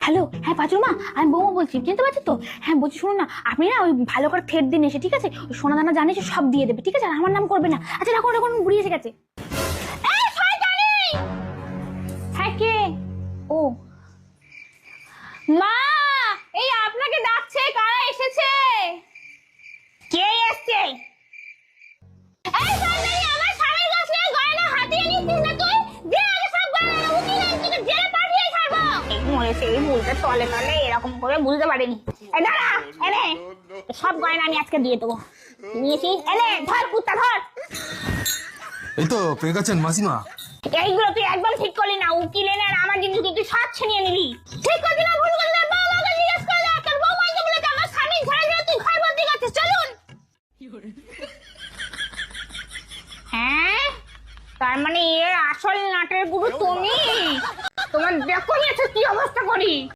Hello, হ্যাঁ পাঁচুর মা, আমি বৌমা বলছি, চিনতে পারছো তো? হ্যাঁ বলছি, শুনুন না, আপনি না ওই ভালো করে থ্রেড দিন এসে, ঠিক আছে? ওই সোনা দানা জানিস সব দিয়ে দেবে, ঠিক আছে? আর আমার নাম করবে না। আচ্ছা রাখুন রাখুন, বুড়ি এসে গেছে। এই শয়তানি! হ্যাঁ কে? ও মা, এই আপনাকে ডাকছে, কারা এসেছে? কে এসেছে? এই শয়তানি, আমার স্বামীর কাছে গয়না হাতিয়ে নিচ্ছিস না তুই? দে আগে সব গয়না, উকিল তোকে জেলে পাঠিয়ে ছাড়বো। এই মরেছে, এই ভুলটা তলে তলে এরকম করে বুঝতে পারিনি। এই দাঁড়া, এনে সব গয়না আমি আজকে দিয়ে দেবো। নিয়েছি, এনে ধর কুত্তা ধর। এই তো পেয়ে গেছেন মাসিমা। এইগুলো তুই একদম ঠিক করলি না, উকিল এনে আর আমার জিনিস তুই সব ছিনিয়ে নিবি। ঠিক করলি না, ভুল করলি না, বৌমাকে জিজ্ঞেস করলে তোর বৌমা তো বলেছে আমার স্বামী ঝাড়ে ঝাড়ে তুই ঘর ভর্তি করছিস। চলুন। হ্যাঁ, তার মানে এর আসল নাটের গুরু তুমি? তোমার দেখো কি অবস্থা করি।